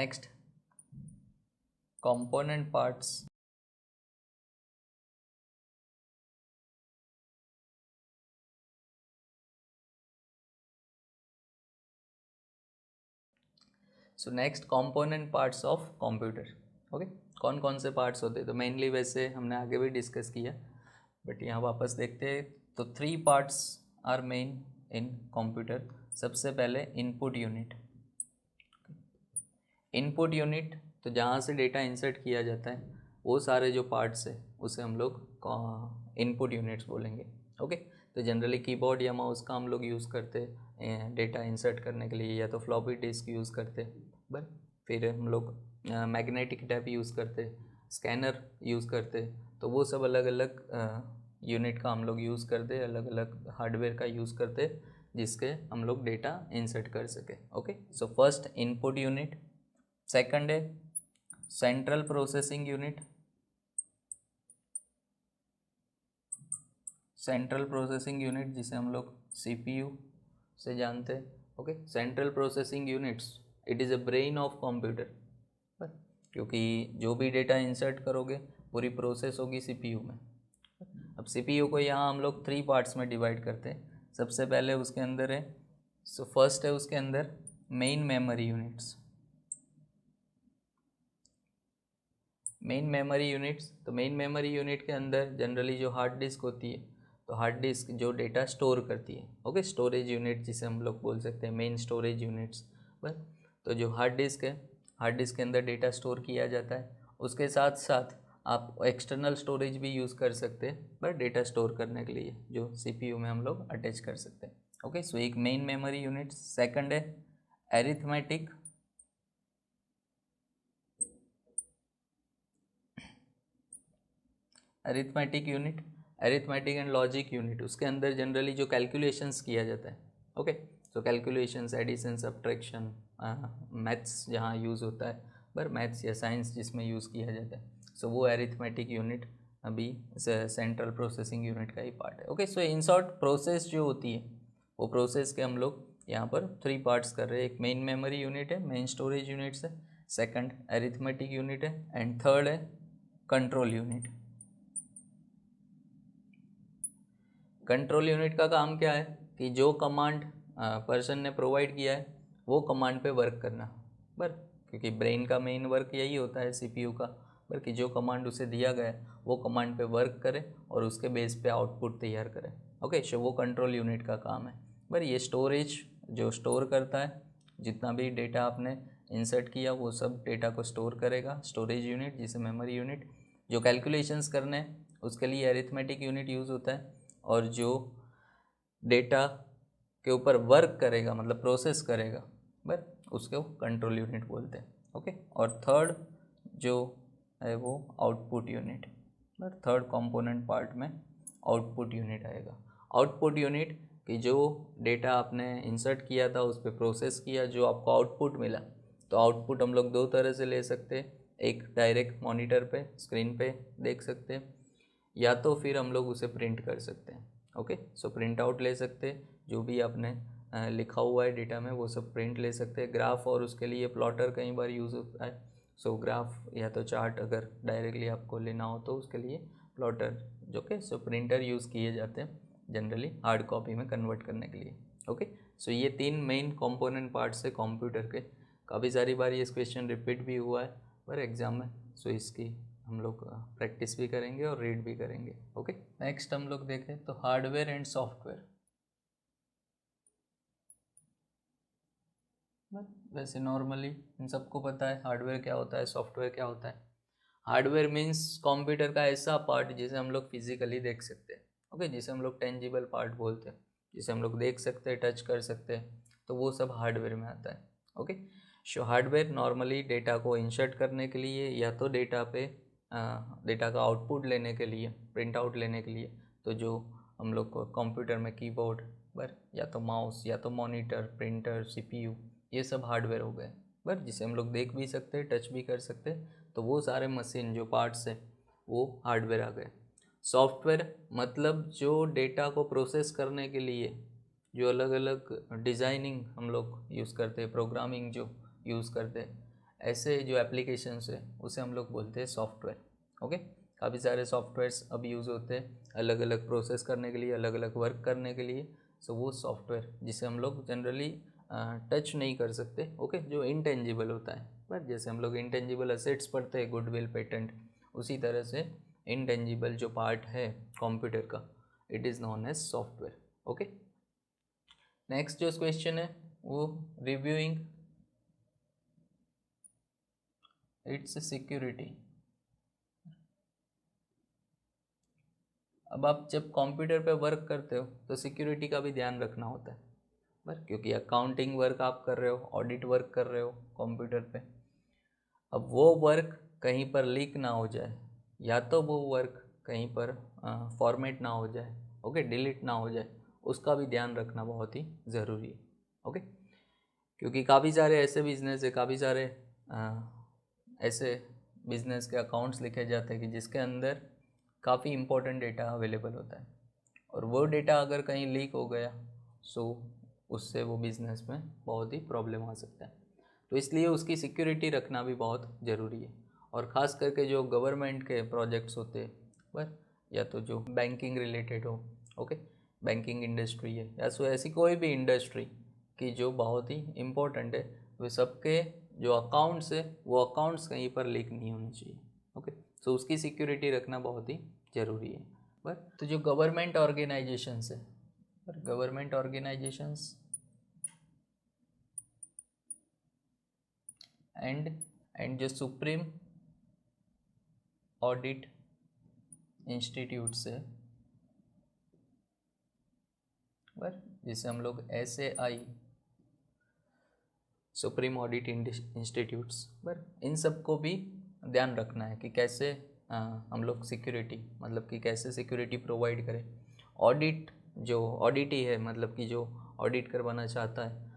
Next component parts. So next component parts of computer. Okay, कौन कौन से parts होते हैं? तो मेनली वैसे हमने आगे भी डिस्कस किया, बट यहाँ वापस देखते हैं। तो 3 parts are main in computer. सबसे पहले इनपुट यूनिट। इनपुट यूनिट तो जहाँ से डेटा इंसर्ट किया जाता है, वो सारे जो पार्ट्स है उसे हम लोग इनपुट यूनिट्स बोलेंगे। ओके, तो जनरली कीबोर्ड या माउस का हम लोग यूज़ करते हैं डेटा इंसर्ट करने के लिए, या तो फ्लॉपी डिस्क यूज़ करते बट फिर हम लोग मैग्नेटिक टैप यूज़ करते, स्कैनर यूज़ करते। तो वो सब अलग अलग यूनिट का हम लोग यूज़ करते, अलग अलग हार्डवेयर का यूज़ करते जिसके हम लोग डेटा इंसर्ट कर सके। Okay, so first input unit. Second है central processing unit. Central processing unit जिसे हम लोग सीपीयू से जानते हैं। Okay, central processing units it is a brain of computer, क्योंकि जो भी डेटा इंसर्ट करोगे पूरी प्रोसेस होगी सीपीयू में। अब सीपीयू को यहाँ हम लोग 3 पार्ट्स में डिवाइड करते हैं। सबसे पहले उसके अंदर है, सो फर्स्ट है उसके अंदर main memory units. Main memory units, तो मेन मेमोरी यूनिट के अंदर जनरली जो हार्ड डिस्क होती है, तो हार्ड डिस्क जो डेटा स्टोर करती है। ओके, स्टोरेज यूनिट जिसे हम लोग बोल सकते हैं मेन स्टोरेज यूनिट्स। बस, तो जो हार्ड डिस्क है, हार्ड डिस्क के अंदर डेटा स्टोर किया जाता है। उसके साथ साथ आप एक्सटर्नल स्टोरेज भी यूज़ कर सकते हैं बट डेटा स्टोर करने के लिए, जो सीपीयू में हम लोग अटैच कर सकते हैं। ओके, सो एक मेन मेमोरी यूनिट। सेकंड है arithmetic arithmetic unit, arithmetic and logic unit. उसके अंदर जनरली जो कैलकुलेशंस किया जाता है। ओके, तो कैलकुलेशंस, एडिशन, सब्ट्रैक्शन, मैथ्स जहाँ यूज़ होता है, पर मैथ्स या साइंस जिसमें यूज़ किया जाता है, सो वो अरिथमेटिक यूनिट अभी सेंट्रल प्रोसेसिंग यूनिट का ही पार्ट है। Okay, so in short process जो होती है, वो प्रोसेस के हम लोग यहाँ पर 3 पार्ट्स कर रहे हैं। एक मेन मेमोरी यूनिट है, मेन स्टोरेज यूनिट्स है, सेकंड अरिथमेटिक यूनिट है, एंड थर्ड है कंट्रोल यूनिट। कंट्रोल यूनिट का काम क्या है कि जो कमांड पर्सन ने प्रोवाइड किया है वो कमांड पे वर्क करना। पर क्योंकि ब्रेन का मेन वर्क यही होता है सीपीयू का, पर कि जो कमांड उसे दिया गया है वो कमांड पे वर्क करे और उसके बेस पे आउटपुट तैयार करे। ओके, सो वो कंट्रोल यूनिट का काम है। पर ये स्टोरेज जो स्टोर करता है, जितना भी डेटा आपने इंसर्ट किया वो सब डेटा को स्टोर करेगा, स्टोरेज यूनिट जिसे मेमोरी यूनिट। जो कैलकुलेशंस करने हैं उसके लिए अरिथमेटिक यूनिट यूज़ होता है, और जो डेटा के ऊपर वर्क करेगा मतलब प्रोसेस करेगा, बट उसको कंट्रोल यूनिट बोलते हैं। ओके, और थर्ड जो है वो output unit. But third component part में आउटपुट यूनिट आएगा। आउटपुट यूनिट कि जो डेटा आपने इंसर्ट किया था उस पर प्रोसेस किया, जो आपको आउटपुट मिला, तो आउटपुट हम लोग 2 तरह से ले सकते हैं। एक डायरेक्ट मॉनिटर पे स्क्रीन पे देख सकते हैं, या तो फिर हम लोग उसे प्रिंट कर सकते हैं। ओके, सो प्रिंट आउट ले सकते हैं, जो भी आपने लिखा हुआ है डेटा में वो सब प्रिंट ले सकते हैं। ग्राफ और उसके लिए प्लॉटर कई बार यूज़ होता है, सो ग्राफ या तो चार्ट अगर डायरेक्टली आपको लेना हो तो उसके लिए प्लॉटर, जो कि सो प्रिंटर यूज़ किए जाते हैं जनरली हार्ड कॉपी में कन्वर्ट करने के लिए। ओके, सो ये 3 मेन कंपोनेंट पार्ट्स है कंप्यूटर के। काफ़ी सारी बार ये क्वेश्चन रिपीट भी हुआ है पर एग्ज़ाम में, सो इसकी हम लोग प्रैक्टिस भी करेंगे और रीड भी करेंगे। ओके, नेक्स्ट हम लोग देखें तो हार्डवेयर एंड सॉफ्टवेयर। वैसे नॉर्मली इन सबको पता है हार्डवेयर क्या होता है, सॉफ्टवेयर क्या होता है। हार्डवेयर मीन्स कंप्यूटर का ऐसा पार्ट जिसे हम लोग फिजिकली देख सकते हैं। ओके, जिसे हम लोग टेंजिबल पार्ट बोलते हैं, जिसे हम लोग देख सकते हैं, टच कर सकते हैं, तो वो सब हार्डवेयर में आता है। ओके, सो हार्डवेयर नॉर्मली डेटा को इंसर्ट करने के लिए, या तो डेटा का आउटपुट लेने के लिए, प्रिंट आउट लेने के लिए, तो जो हम लोग को कंप्यूटर में कीबोर्ड पर या तो माउस या तो मॉनिटर, प्रिंटर, सीपीयू, ये सब हार्डवेयर हो गए। बट जिसे हम लोग देख भी सकते हैं, टच भी कर सकते हैं, तो वो सारे मशीन जो पार्ट्स हैं वो हार्डवेयर आ गए। सॉफ्टवेयर मतलब जो डेटा को प्रोसेस करने के लिए जो अलग अलग डिज़ाइनिंग हम लोग यूज़ करते हैं, प्रोग्रामिंग जो यूज़ करते हैं, ऐसे जो एप्लीकेशंस है उसे हम लोग बोलते हैं सॉफ्टवेयर। ओके, काफ़ी सारे सॉफ्टवेयर्स अब यूज़ होते हैं अलग अलग प्रोसेस करने के लिए, अलग अलग वर्क करने के लिए। सो वो सॉफ्टवेयर जिसे हम लोग जनरली टच नहीं कर सकते, ओके, जो इनटेंजिबल होता है। बट जैसे हम लोग इनटेंजिबल असेट्स पढ़ते हैं, गुडविल, पेटेंट, उसी तरह से इनटेंजिबल जो पार्ट है कंप्यूटर का, it is known as software. Okay, next जो क्वेश्चन है वो रिव्यूइंग इट्स सिक्योरिटी। अब आप जब कंप्यूटर पे वर्क करते हो तो सिक्योरिटी का भी ध्यान रखना होता है, बस क्योंकि अकाउंटिंग वर्क आप कर रहे हो, ऑडिट वर्क कर रहे हो कंप्यूटर पे। अब वो वर्क कहीं पर लीक ना हो जाए, या तो वो वर्क कहीं पर फॉर्मेट ना हो जाए, ओके, डिलीट ना हो जाए, उसका भी ध्यान रखना बहुत ही ज़रूरी है। ओके, क्योंकि काफ़ी सारे ऐसे बिजनेस है, काफ़ी सारे ऐसे बिजनेस के अकाउंट्स लिखे जाते हैं कि जिसके अंदर काफ़ी इम्पोर्टेंट डेटा अवेलेबल होता है, और वो डेटा अगर कहीं लीक हो गया सो उससे वो बिज़नेस में बहुत ही प्रॉब्लम आ सकता है। तो इसलिए उसकी सिक्योरिटी रखना भी बहुत ज़रूरी है। और ख़ास करके जो गवर्नमेंट के प्रोजेक्ट्स होते हैं, बस, या तो जो बैंकिंग रिलेटेड हो, ओके, बैंकिंग इंडस्ट्री है, या सो ऐसी कोई भी इंडस्ट्री की जो बहुत ही इम्पोर्टेंट है, वे सबके जो अकाउंट्स है वो अकाउंट्स कहीं पर लीक नहीं होने चाहिए। ओके, सो उसकी सिक्योरिटी रखना बहुत ही ज़रूरी है। बट तो जो गवर्नमेंट ऑर्गेनाइजेशंस है, गवर्नमेंट ऑर्गेनाइजेशंस एंड जो सुप्रीम ऑडिट इंस्टीट्यूट से, बट जिसे हम लोग SAI, supreme audit institutes, but in सब को भी ध्यान रखना है कि कैसे हम लोग सिक्योरिटी, मतलब कि कैसे सिक्योरिटी प्रोवाइड करें। ऑडिट जो ऑडिटी है, मतलब कि जो ऑडिट करवाना चाहता है,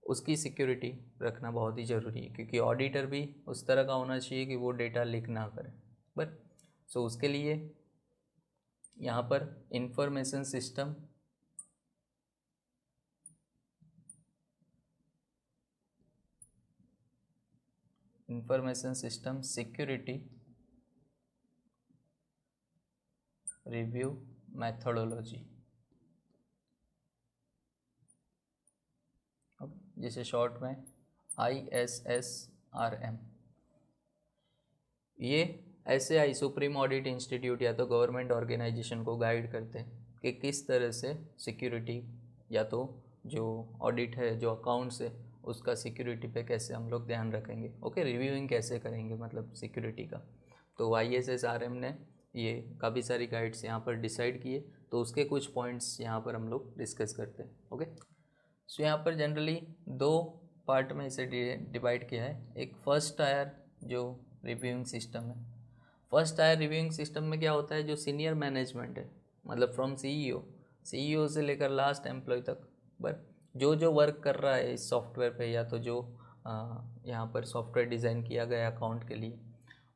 उसकी सिक्योरिटी रखना बहुत ही ज़रूरी है, क्योंकि ऑडिटर भी उस तरह का होना चाहिए कि वो डेटा लीक ना करे। बट सो उसके लिए यहाँ पर information system security review methodology, जिसे शॉर्ट में ISSRM, ये SAI सुप्रीम ऑडिट इंस्टीट्यूट या तो गवर्नमेंट ऑर्गेनाइजेशन को गाइड करते हैं कि किस तरह से सिक्योरिटी, या तो जो ऑडिट है, जो अकाउंट्स है, उसका सिक्योरिटी पे कैसे हम लोग ध्यान रखेंगे। ओके, रिव्यूइंग कैसे करेंगे, मतलब सिक्योरिटी का। तो ISSRM ने ये काफ़ी सारी गाइड्स यहाँ पर डिसाइड किए, तो उसके कुछ पॉइंट्स यहाँ पर हम लोग डिस्कस करते हैं। ओके, सो यहाँ पर जनरली दो पार्ट में इसे डिवाइड किया है। एक फर्स्ट टायर जो रिव्यूइंग सिस्टम है, फर्स्ट टायर रिव्यूइंग सिस्टम में क्या होता है, जो सीनियर मैनेजमेंट है, मतलब फ्रॉम CEO से लेकर लास्ट एम्प्लॉय तक, बट जो जो वर्क कर रहा है इस सॉफ्टवेयर पे, या तो जो यहाँ पर सॉफ्टवेयर डिज़ाइन किया गया अकाउंट के लिए,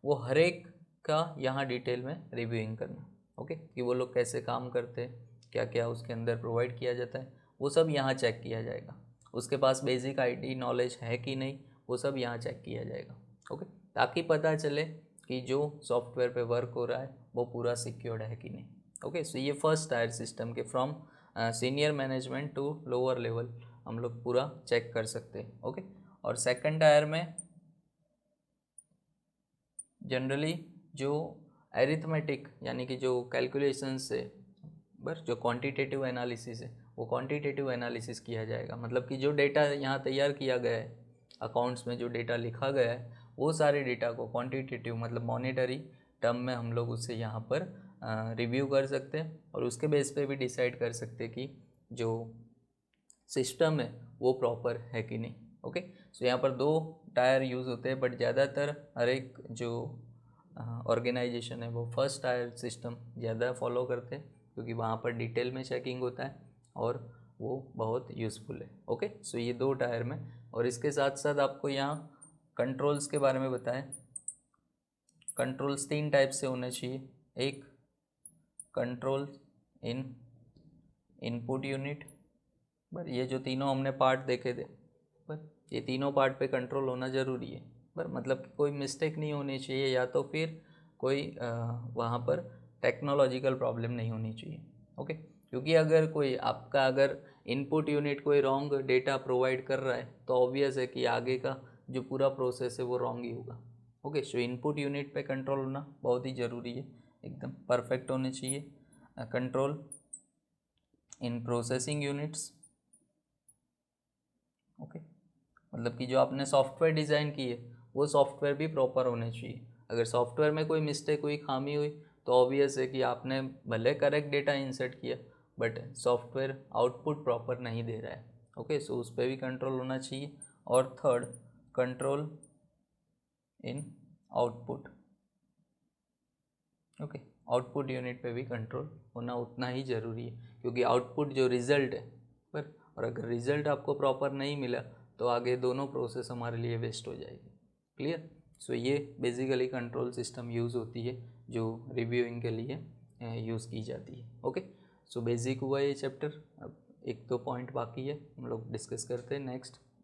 वो हर एक का यहाँ डिटेल में रिव्यूइंग करना। ओके, कि वो लोग कैसे काम करते हैं, क्या क्या उसके अंदर प्रोवाइड किया जाता है, वो सब यहाँ चेक किया जाएगा। उसके पास बेसिक IT नॉलेज है कि नहीं, वो सब यहाँ चेक किया जाएगा। ओके, ताकि पता चले कि जो सॉफ्टवेयर पे वर्क हो रहा है वो पूरा सिक्योर्ड है कि नहीं। ओके, सो ये फर्स्ट टायर सिस्टम के from senior management to lower level हम लोग पूरा चेक कर सकते हैं। ओके, और सेकंड टायर में जनरली जो एरिथमेटिक, यानी कि जो कैलकुलेशंस है, बस जो क्वांटिटेटिव एनालिसिस है, वो क्वांटिटेटिव एनालिसिस किया जाएगा। मतलब कि जो डेटा यहाँ तैयार किया गया है, अकाउंट्स में जो डेटा लिखा गया है, वो सारे डेटा को क्वांटिटेटिव, मतलब मॉनेटरी टर्म में हम लोग उससे यहाँ पर रिव्यू कर सकते हैं, और उसके बेस पे भी डिसाइड कर सकते हैं कि जो सिस्टम है वो प्रॉपर है कि नहीं। ओके, सो यहाँ पर दो टायर यूज़ होते हैं, बट ज़्यादातर हर एक जो ऑर्गेनाइजेशन है वो फर्स्ट टायर सिस्टम ज़्यादा फॉलो करते हैं, क्योंकि वहाँ पर डिटेल में चेकिंग होता है और वो बहुत यूज़फुल है। ओके, सो ये दो टायर में, और इसके साथ साथ आपको यहाँ कंट्रोल्स के बारे में बताएं। कंट्रोल्स तीन टाइप से होने चाहिए। एक कंट्रोल इन इनपुट यूनिट, पर ये जो तीनों हमने पार्ट देखे थे, पर ये तीनों पार्ट पे कंट्रोल होना ज़रूरी है। पर मतलब कि कोई मिस्टेक नहीं होनी चाहिए, या तो फिर कोई वहाँ पर टेक्नोलॉजिकल प्रॉब्लम नहीं होनी चाहिए। ओके, क्योंकि अगर कोई आपका अगर इनपुट यूनिट कोई रॉन्ग डेटा प्रोवाइड कर रहा है तो ऑब्वियस है कि आगे का जो पूरा प्रोसेस है वो रॉन्ग ही होगा। ओके, सो इनपुट यूनिट पे कंट्रोल होना बहुत ही ज़रूरी है, एकदम परफेक्ट होने चाहिए। Control in processing units. Okay, मतलब कि जो आपने सॉफ्टवेयर डिज़ाइन की है वो सॉफ्टवेयर भी प्रॉपर होने चाहिए। अगर सॉफ्टवेयर में कोई मिस्टेक हुई, खामी हुई, तो ऑब्वियस है कि आपने भले करेक्ट डेटा इंसर्ट किया बट सॉफ्टवेयर आउटपुट प्रॉपर नहीं दे रहा है। ओके, सो उस पर भी कंट्रोल होना चाहिए। और थर्ड, कंट्रोल इन आउटपुट। ओके, आउटपुट यूनिट पे भी कंट्रोल होना उतना ही ज़रूरी है, क्योंकि आउटपुट जो रिज़ल्ट है पर, और अगर रिज़ल्ट आपको प्रॉपर नहीं मिला तो आगे दोनों प्रोसेस हमारे लिए वेस्ट हो जाएगी। क्लियर? सो ये बेसिकली कंट्रोल सिस्टम यूज़ होती है जो रिव्यूइंग के लिए यूज़ की जाती है। ओके, सो बेसिक हुआ ये चैप्टर। अब एक दो पॉइंट बाकी है, हम लोग डिस्कस करते हैं नेक्स्ट।